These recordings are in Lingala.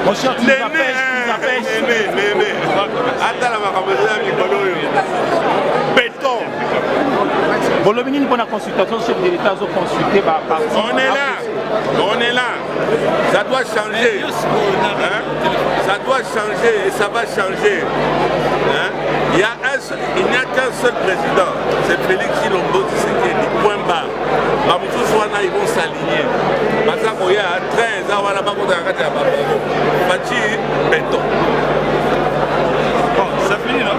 Mon cher, tu nous appelles. Béton. Bon, le ministre pour la consultation, chef de l'État, consulté par parti. On est là. Ça doit changer. Hein? Ça doit changer et ça va changer. Hein? Il n'y a qu'un seul président, c'est Félix Chilombo Tshisekedi, point barre. Ils vont s'aligner. Parce qu'il y a 13 ans, on a pas béton. Bon, ça finit là.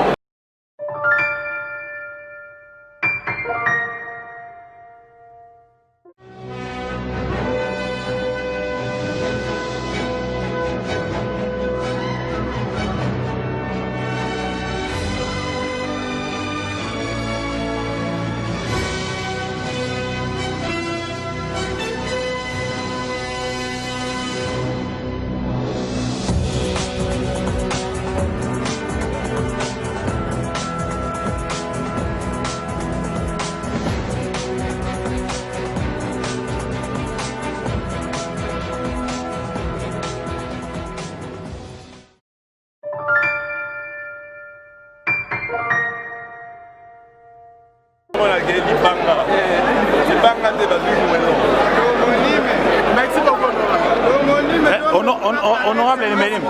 Honorable Emelim,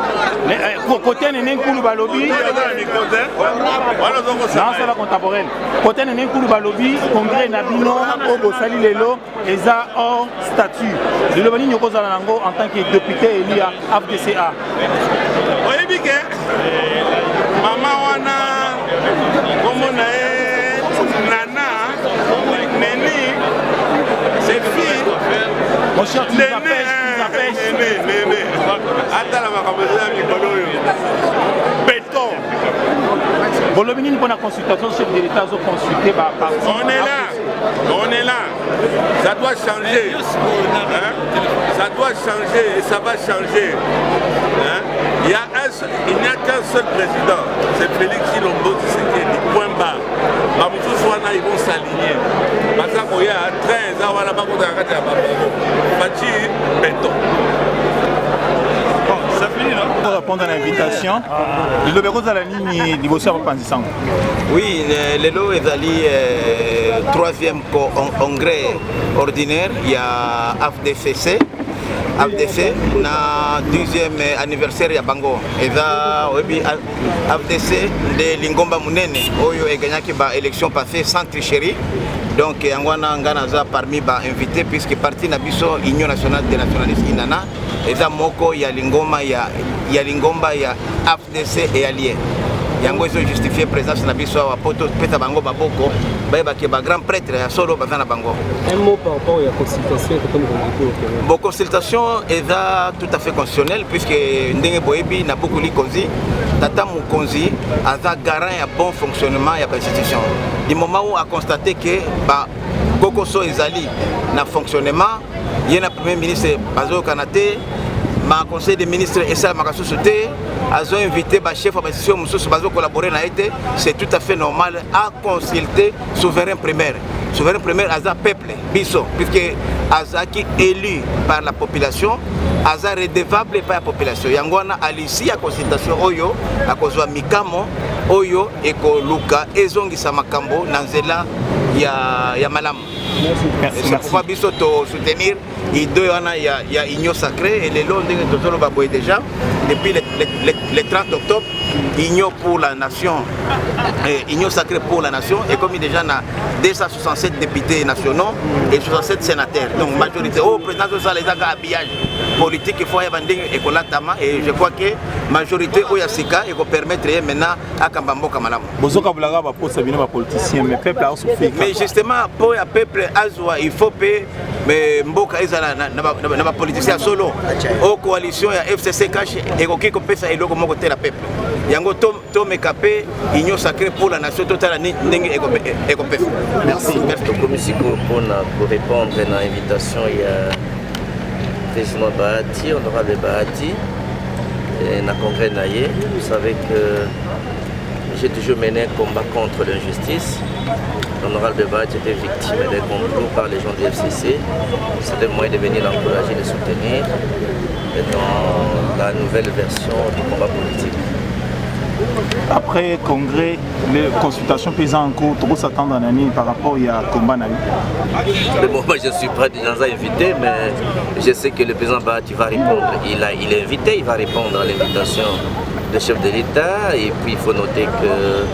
côté Néné Koulouba Lobby, dans la contemporaine, côté Néné Koulouba Lobby, congrès Nabino, Ogo Sali Lelo, Eza hors statut. Le Lobani Nyoko Zalanango en tant que député élu à FDCA. Oui, Maman Wana, Komonae, Nana, Néni, c'est fille. Mon cher, tu nous appelles. Béton. Bon, le ministre pour la consultation, chef de l'État, consulté par parti. On est là. Ça doit changer. Hein? Ça doit changer et ça va changer. Hein? Il n'y a qu'un seul président, c'est Félix Chilombo Tshisekedi, point barre. Ils vont s'aligner. Parce qu'il y a 13 ans, on a pas béton. Bon, ça finit là. Pour répondre à l'invitation, le bureau de la ligne du Bossé Panzissang. Oui, le lot est allé troisième congrès ordinaire, il y a FDCC. FDC na 12e anniversaire ya bango eza obi FDC de Lingomba Munene oyo eganyaki ba élection passée sans tricherie. Donc yangwana ngana za parmi ba invité puisque parti na biso Union nationale des nationalistes inana eza moko ya Lingomba ya Lingomba ya FDC et alliés. Yango ils ont justifié présence na biso wa poto peta bango baboko ba ke ba grand prêtre ya solo bazana bango. Un mot par rapport à la consultation comme vous. Bon, consultation est tout à fait constitutionnelle puisque ndenge boyebi na beaucoup li konzi tata mukonzi aza garant ya bon fonctionnement ya l'institution. Du moment où a constaté que ba kokoso ezali na fonctionnement, yena premier ministre Bazo Kanate ma conseil des ministres et ça m'a société a invité ba chef d'institution mususu bazo collaborer na été, c'est tout à fait normal à consulter souverain primaire. Souverain primaire aza peuple biso puisque azaki élu par la population aza redevable par la population yangwana alisi ya consultation oyo akozwa mikamo oyo ekoluka ezongisa makambo na nzela ya malamu. C'est pourquoi biso to soutenir idée wana ya union sacrée et les lots ndenge tozolo ba boye déjà depuis le 30 octobre union pour la nation union sacrée pour la nation et comme déjà na 267 députés nationaux et 67 sénateurs donc majorité au président de ça les habillage politique il faut y avoir et kolatama et je crois que majorité oyasika et ko permettre maintenant à kambamboka malamu bozoka bulaga ba posa bino ba politiciens mais peuple a souffert mais justement pour le peuple azwa il faut payer mais mboka ezala na ba politiciens solo au coalition ya FCC cash et ko pesa eloko moko te la peuple yango to mekapé union sacrée pour la nation totale ndenge eko pesa. Merci. Merci pour répondre à l'invitation. président Bahati, honorable Bahati, et na congrès naïe. Vous savez que j'ai toujours mené un combat contre l'injustice. L'honorable Bahati était victime des complots par les gens du FCC. C'était le moyen de venir l'encourager, de soutenir dans la nouvelle version du combat politique. Après le congrès, les consultations paysannes en cours, trop s'attendre en année par rapport à combat. Mais bon, moi je ne suis pas déjà invité, mais je sais que le président Bahati va répondre. Il est invité, il va répondre à l'invitation du chef de l'État. Et puis il faut noter que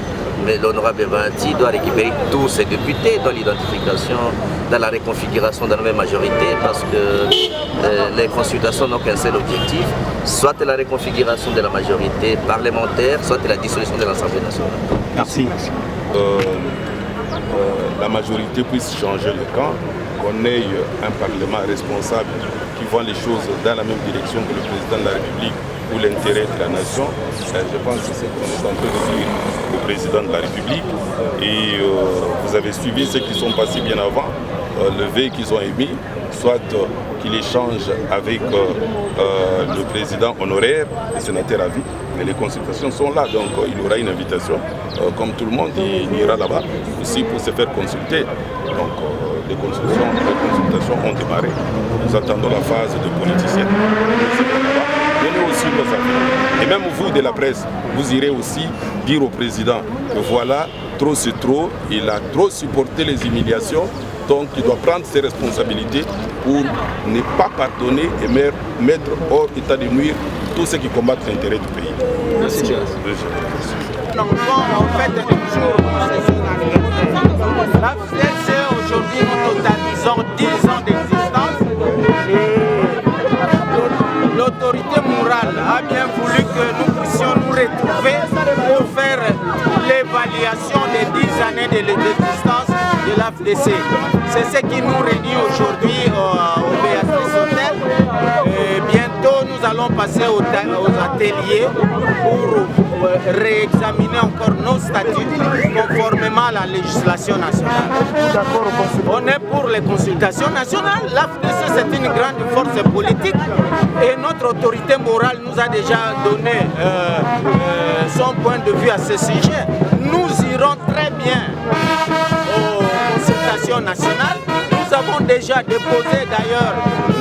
l'honorable Bahati doit récupérer tous ses députés dans l'identification, dans la reconfiguration de la nouvelle majorité, parce que les consultations n'ont qu'un seul objectif, soit la reconfiguration de la majorité parlementaire, soit la dissolution de l'Assemblée nationale. Merci. La majorité puisse changer le camp, qu'on ait un Parlement responsable qui voit les choses dans la même direction que le président de la République ou l'intérêt de la nation. Je pense que c'est ce qu'on est en train de dire au président de la République. Et vous avez suivi ceux qui sont passés bien avant, le vœu qu'ils ont émis, soit qu'il échange avec le président honoraire, le sénateur à vie. Mais les consultations sont là, donc il y aura une invitation. Comme tout le monde, il ira là-bas aussi pour se faire consulter. Donc les consultations ont démarré. Nous attendons la phase de politicienne. Donnez aussi nos affaires. Et même vous de la presse, vous irez aussi dire au président que voilà, trop c'est trop, il a trop supporté les humiliations, donc il doit prendre ses responsabilités pour ne pas pardonner et mettre hors état de nuire tous ceux qui combattent l'intérêt du pays. Merci. On fête toujours la FDC. Aujourd'hui, nous totalisons 10 ans d'existence et l'autorité morale a bien voulu que nous puissions nous retrouver pour faire l'évaluation des 10 années de l'existence de la FDC. C'est ce qui nous réunit aujourd'hui au Béatrice Hôtel. Bientôt, nous allons passer aux ateliers pour réexaminer encore nos statuts conformément à la législation nationale. On est pour les consultations nationales. La FDC, c'est une grande force politique et notre autorité morale nous a déjà donné son point de vue à ce sujet. Nous irons très bien aux consultations nationales. Nous avons déjà déposé d'ailleurs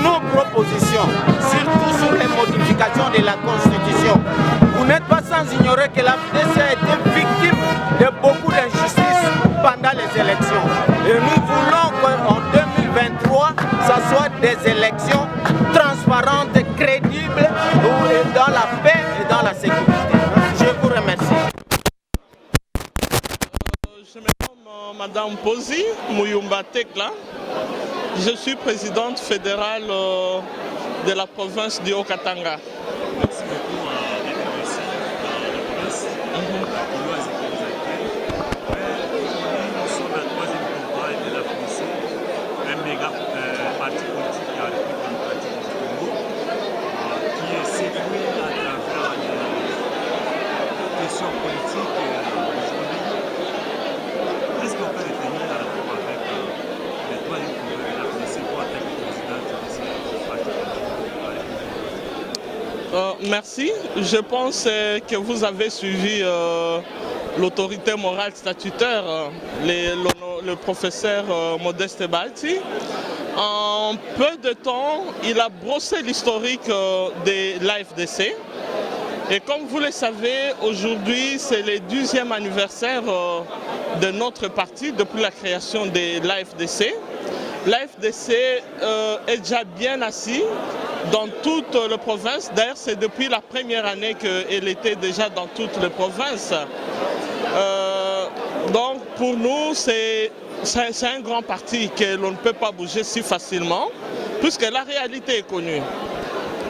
nos propositions, surtout sur les modifications de la Constitution. Vous n'êtes pas sans ignorer que la FDC a été victime de beaucoup d'injustices pendant les élections. Et nous voulons qu'en 2023, ça soit des élections transparentes, crédibles, dans la paix et dans la sécurité. Je vous remercie. Je me nomme Madame Posi Muyumba Tekla. Je suis présidente fédérale de la province du Haut-Katanga. Merci beaucoup d'être ici dans la presse. Nous sommes la troisième campagne de la FDC, un méga parti politique de la République démocratique du Congo, qui est séduit à travers les questions politiques aujourd'hui. Qu'est-ce qu'on peut retenir par rapport avec le troisième congrès de la FDC pour atteindre le président de ce parti politique? Merci. Je pense que vous avez suivi l'autorité morale statutaire, le professeur Modeste Bahati. En peu de temps, il a brossé l'historique de l'AFDC. Et comme vous le savez, aujourd'hui, c'est le 10e anniversaire de notre parti depuis la création de l'AFDC. L'AFDC est déjà bien assis dans toutes les provinces. D'ailleurs, c'est depuis la première année qu'elle était déjà dans toutes les provinces. Donc, pour nous, c'est un grand parti que l'on ne peut pas bouger si facilement, puisque la réalité est connue.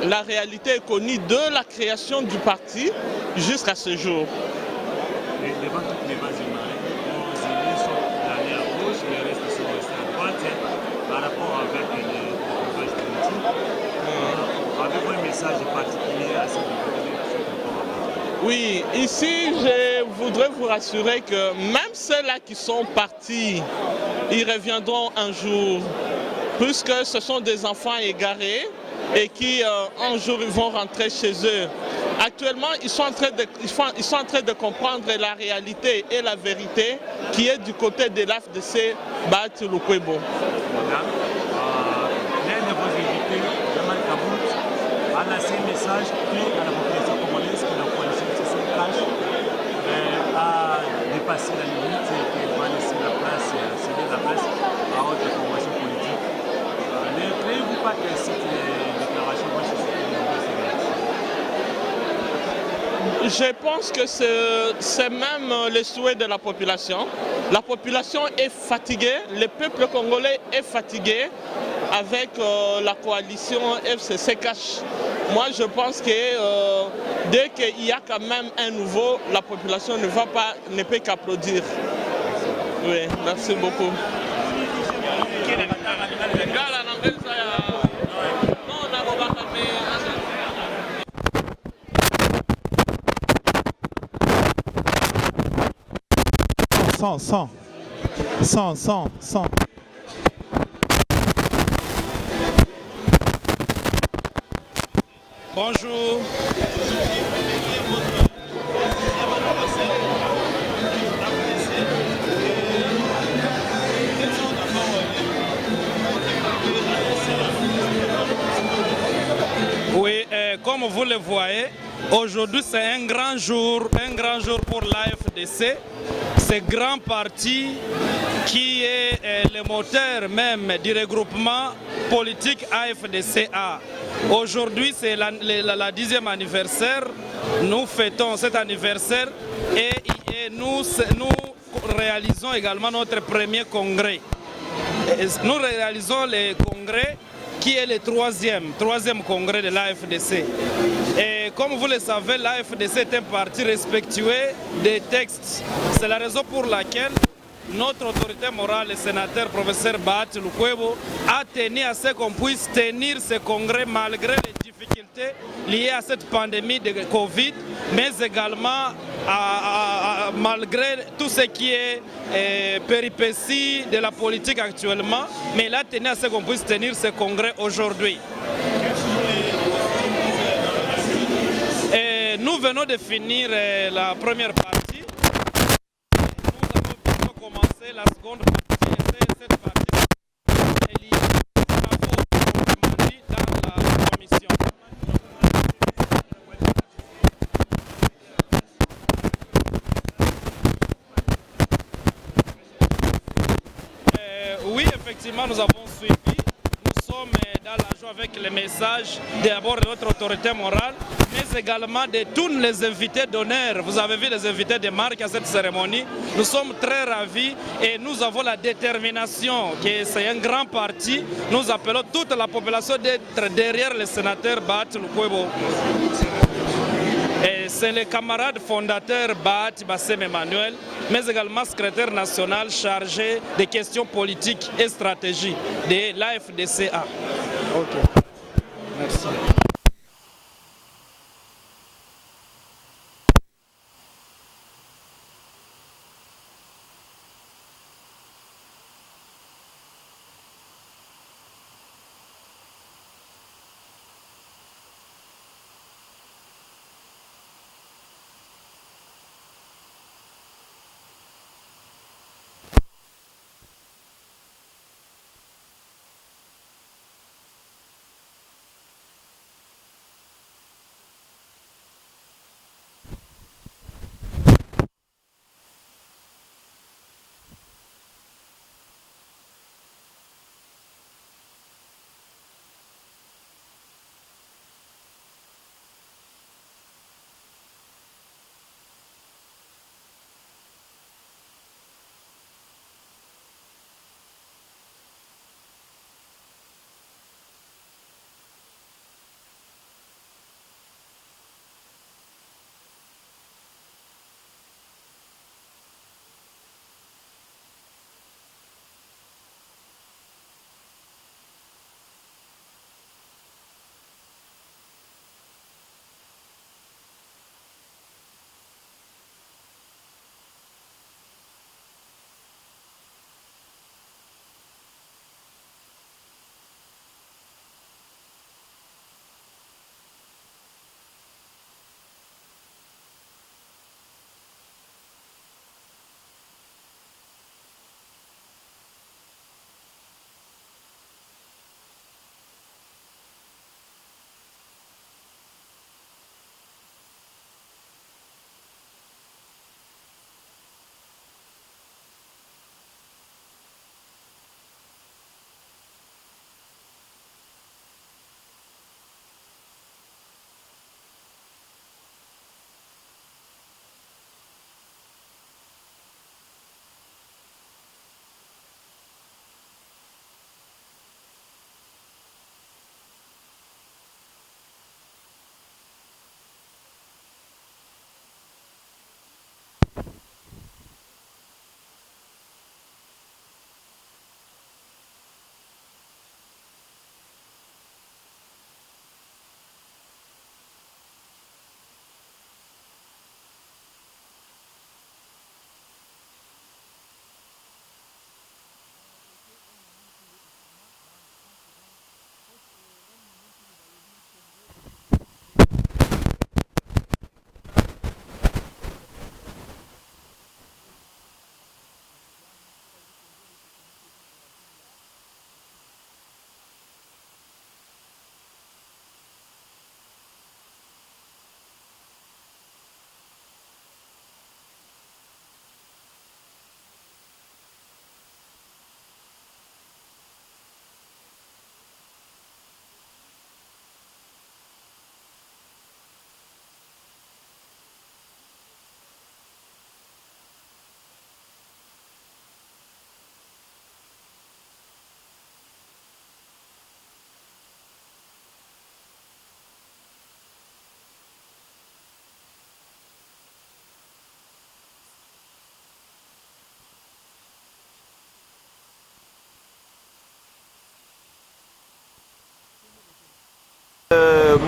La réalité est connue de la création du parti jusqu'à ce jour. Et devant toutes les bases humaines, nos élus sont allés à gauche, les restes sont restés à droite par rapport avec les provinces politiques. Avez-vous un message particulier à ces députés? Oui, ici, je voudrais vous rassurer que même ceux-là qui sont partis, ils reviendront un jour, puisque ce sont des enfants égarés et qui un jour ils vont rentrer chez eux. Actuellement, ils sont en train de comprendre la réalité et la vérité qui est du côté de l'AFDC Bahati Lukwebo. L'un de vos invités, Jamal Kabout, a lancé un message clé à la population congolaise que la coalition CCH a dépassé la limite et qu'elle va laisser la place, céder la place à autre formation politique. Ne croyez-vous pas que cette déclaration va susciter une nouvelle réaction? Je pense que c'est même le souhait de la population. La population est fatiguée, le peuple congolais est fatigué avec la coalition FCC-CACH. Moi, je pense que dès qu'il y a quand même un nouveau, la population ne peut qu'applaudir. Oui, merci beaucoup. Sans. Bonjour. Oui, comme vous le voyez, aujourd'hui c'est un grand jour pour l'AFDC. Ce grand parti qui est le moteur même du regroupement politique AFDCA. Aujourd'hui c'est la 10e anniversaire, nous fêtons cet anniversaire et nous réalisons également notre premier congrès. Nous réalisons le congrès qui est le troisième congrès de l'AFDC. Et comme vous le savez, l'AFDC est un parti respectueux des textes. C'est la raison pour laquelle notre autorité morale, le sénateur professeur Bahati Lukwebo, a tenu à ce qu'on puisse tenir ce congrès malgré les difficultés liées à cette pandémie de Covid, mais également malgré tout ce qui est péripéties de la politique actuellement, mais il a tenu à ce qu'on puisse tenir ce congrès aujourd'hui. Nous venons de finir la première partie. Nous avons commencé la seconde partie. Cette partie est liée aux travaux proprement dit dans la commission. Oui, effectivement, nous avons suivi. Nous sommes dans la joie avec les messages d'abord de notre autorité morale, mais également de tous les invités d'honneur. Vous avez vu les invités de marque à cette cérémonie. Nous sommes très ravis et nous avons la détermination que c'est un grand parti. Nous appelons toute la population d'être derrière le sénateur Bahati Lukwebo. C'est le camarade fondateur Bahati Bassem Emmanuel, mais également secrétaire national chargé des questions politiques et stratégiques de l'AFDCA. Ok. Merci.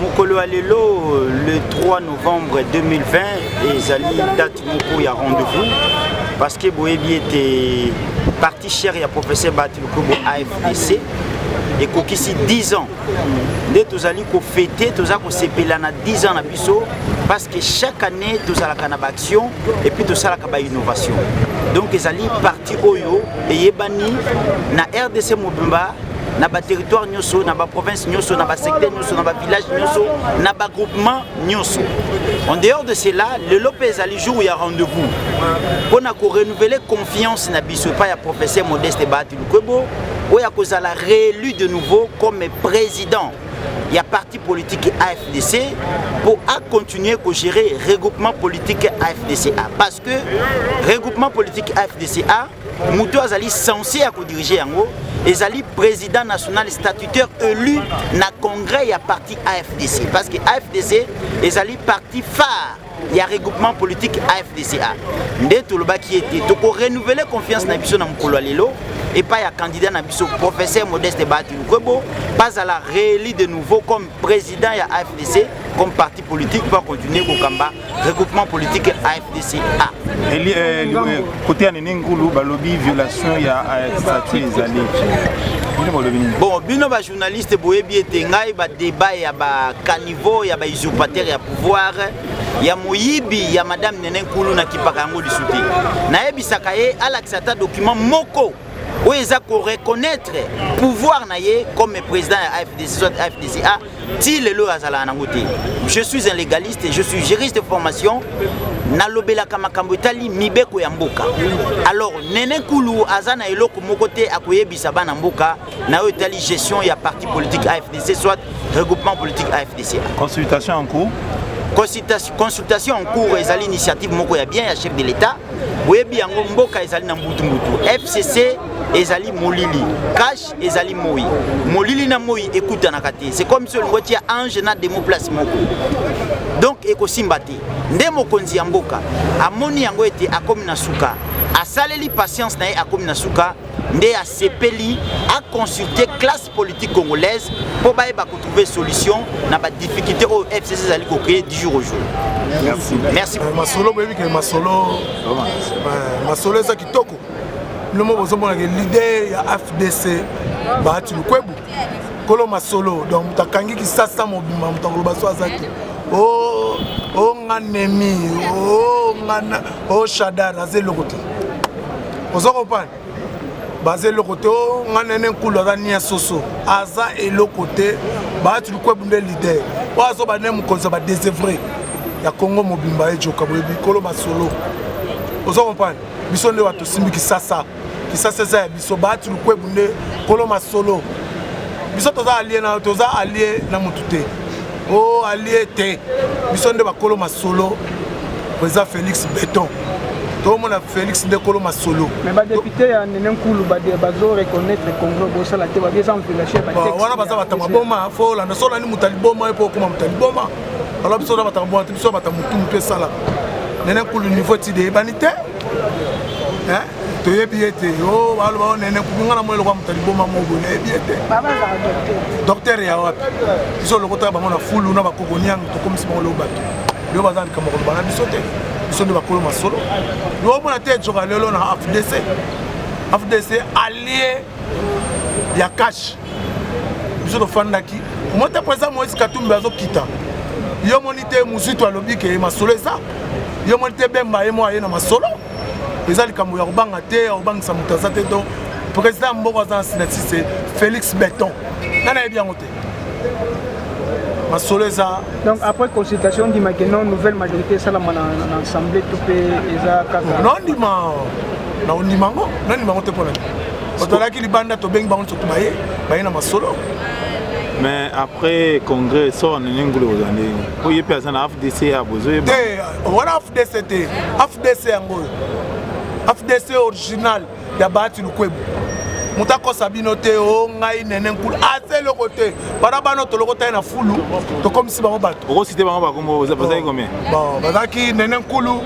Mokolo Alelo, le 3 novembre 2020, ezali date moko ya rendez-vous parce que Boyebi était parti cher ya professeur Bahati Lukwebo AFDC et kokisi 10 ans. Dès que nous allons fêter, nous allons sepela na 10 ans na biso parce que chaque année nous allons na action et puis nous allons na innovation. Donc ezali parti oyo et yebani na RDC Mobimba na ba territoire nyoso, na ba province nyoso, na ba secteur nyoso, na ba village nyoso, na ba groupement nyoso. En dehors de cela, le Lopez ali jour où il y a rendez-vous. Pour renouveler confiance na biso pas ya professeur Modeste Bahati Lukwebo, où ya kozala réélu de nouveau comme président. Il y a parti politique AFDC pour continuer à gérer le regroupement politique AFDCA. Parce que le regroupement politique AFDCA, Moutou Azali censé à diriger en haut, Ezali président national statutaire élu na congrès, il y a parti AFDC. Parce que AFDC, Ezali parti phare. Il y a un regroupement politique AFDCA. Ndé Toloba qui était. Donc, pour renouveler confiance dans Bisso Namkolo Alelo, et pas un candidat dans Bisso, professeur Modeste Bahati Lukwebo, pas à la réélu de nouveau comme président de AFDC, comme parti politique pour continuer au combat, regroupement politique AFDCA. Côté Anenengulu, Balobi, violation, il y a statut Ezali. Bon, bino ba journaliste boyebi etengai ba débat ya ba caniveau ya ba usurpateur ya pouvoir ya moyibi ya madame Nene Nkulu na kipakango lisuti. Na yebisaka ye alaksata document moko où ils ont reconnaître pouvoir naie comme président de AFDCA. Je suis un légaliste, je suis juriste de formation. Nalobela kamakambo itali mibeko ya mboka. Alors Nene Nkulu azana eloko mokote akoyebisa bana mboka na yo itali gestion ya parti politique AFDC soit regroupement politique AFDCA. Consultation en cours. Consultation en cours, ezali initiative moko ya bien ya chef de l'État. Boyebi yango mboka ezali na mbutu. FCC ezali molili, cash ezali moi. Molili na moi écoute na kate. C'est comme si on voiture ange na demo place moko. Donc ekosimba te. Nde mokonzi ya mboka amoni yango ete akomi na suka. Asaleli patience na ye akomi na suka. Nde a sepeli a consulter classe politique congolaise pour trouver solution na ba difficulté au FCC zali ko créer 10 jours au jour. Merci. Merci. Masolo boyebi ke masolo eza kitoko. Le mot bozomona ke leader ya AFDC Bahati Lukwebo. Kolo masolo donc takangi ki sasa mobimba mutangolo baso azaki. Oh nganemi, ngana shadar azelo kote. Ozokopana basé le côté Nene Nkulu nia soso aza et le côté Bahati Lukwebo nde leader wazo ba nem konza ba désœuvré ya Congo mobimba e joka boyebi kolo masolo ozo comprendre biso nde wato simbi kisasa za ya biso Bahati Lukwebo nde kolo masolo biso toza allié na mutute allié te biso nde ba kolo masolo président Félix Béton. Tout le monde a Félix Ndekolo Masolo. Mais les députés à Nene Nkulu bazo reconnaître le Congo bossa la teba des enfants wana baza batama boma fo la nasola ni mutaliboma epo kuma mutaliboma alors biso batama boma biso batama mutu sala Nene Nkulu niveau tide banité hein to yebiete alo Nene Nkulu ngana moyo kwa mutaliboma mobo na yebiete baba za docteur ya wapi biso lokota ba mona fulu na bakogoniang to komisi mo lo bato yo bazali kama ko bana biso te biso nde bakolo masolo yo mona te joka lelo na AFDC allié ya cash biso to fandaki mota président Moïse Katumbi azokita yo monite muzitu alobi ke masolo eza yo monite bemba ye mo aye na masolo ezali kambo ya kobanga te obangisa mutaza te donc président mboko azan sinatise Félix Béton nana yebi yango te Masoleza. Donc après consultation dit que non nouvelle majorité ça la l'assemblée tout peut eza kaka. Non ndima na ondimango non ndima te pona. Otala ki libanda to bengi bango to baye baye na masolo. Mais après congrès so Nene Nkulu ozande. Ko yepe azana AFDC a besoin. Voilà AFDC te. AFDC yango. AFDC original ya Bahati Lukwebo. Mutako Sabino te ngai Nene Nkulu ase le côté para bano to lokota na fulu to comme si bango bato oko cité bango ba kombo za bazaki combien bon bazaki Nene Nkulu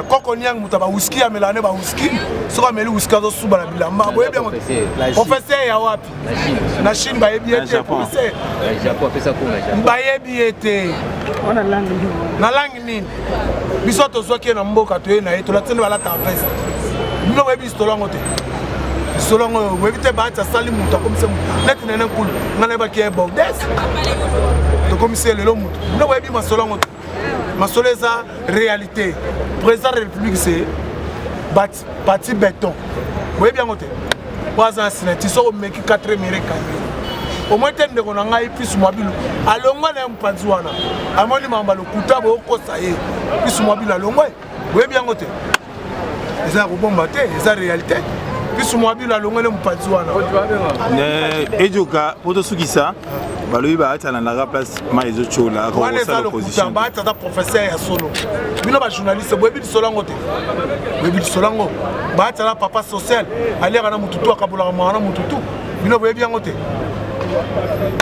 Koko Niang mutaba whisky ya melane ba whisky soka meli whisky zo suba na bilamba boye bien professeur ya wapi na Chine ba yebi ete professeur na Japon pesa ko na Japon ba yebi ete on a langue na langue nini biso to soki na mboka to na eto la tene bala ta veste bino webi stolongo te stolongo webi te ba ta sali muta comme ça net nene cool ngana ba ki e bon des to comme c'est le mutu bino webi ma stolongo te ma soleza réalité président de la République c'est bâti béton vous voyez bien côté pas un sinéti so meki 4 mire kami au moins tende ko na ngai plus mobile alongwa na mpanzi wana amoni mamba lokuta bo ko saye plus mobile alongwa vous voyez bien côté ça ko bomba te ça réalité plus mobile alongwa na mpanzi wana ejoka poto sukisa balobi baatana na place ma ezo chola ko sa l'opposition baatata professeur ya solo bino ba journaliste boyebi solango te boyebi solango baatana papa social alera na mututu akabola mwana mututu bino boyebi yango te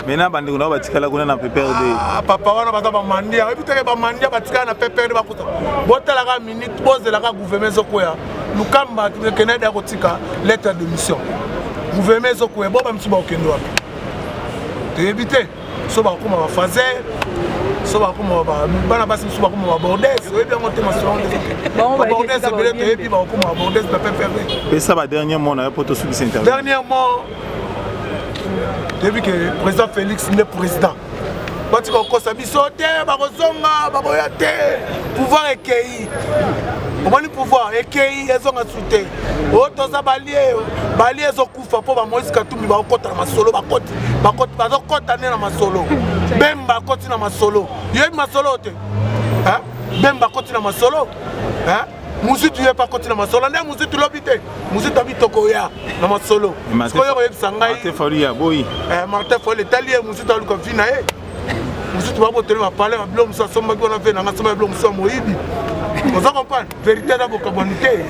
mena bandeko na batikala kuna na PPRD papa wana baza ba mandia ebiteke ba mandia batikala na PPRD bakuta botala ka minute bozela ka gouvernement zokoya lukamba keneda kotika lettre de mission gouvernement zokoya bo ba msuba okendo wapi éviter so ba kuma ba fazer so ba kuma ba bana basi so ba kuma ba bordes et bien monter ma salon des bordes c'est belé et puis ba kuma ba bordes na PPRD pesa ba dernier mot na poto sous interview dernièrement depuis que président Félix n'est président bati ko sa biso te ba kozonga ba boya te pouvoir ekei omoni pouvoir ekei ezonga soute o toza balie ezokufa po ba Moïse Katumbi ba okota na masolo bakoti bazokota ne na masolo bemba koti na masolo yebi masolo te hein bemba koti na masolo hein muzitu ye pa koti na masolo nde muzitu lobi te muzitu abitoko ya na masolo ko yo yebi sangai te fali ya boy Martin Foli talie muzitu aluka vina e muzitu ba botele ba parler ba bilo musa somba ko na fe na ngasoma bilo musa moyibi vous comprenez vérité d'abord comme on était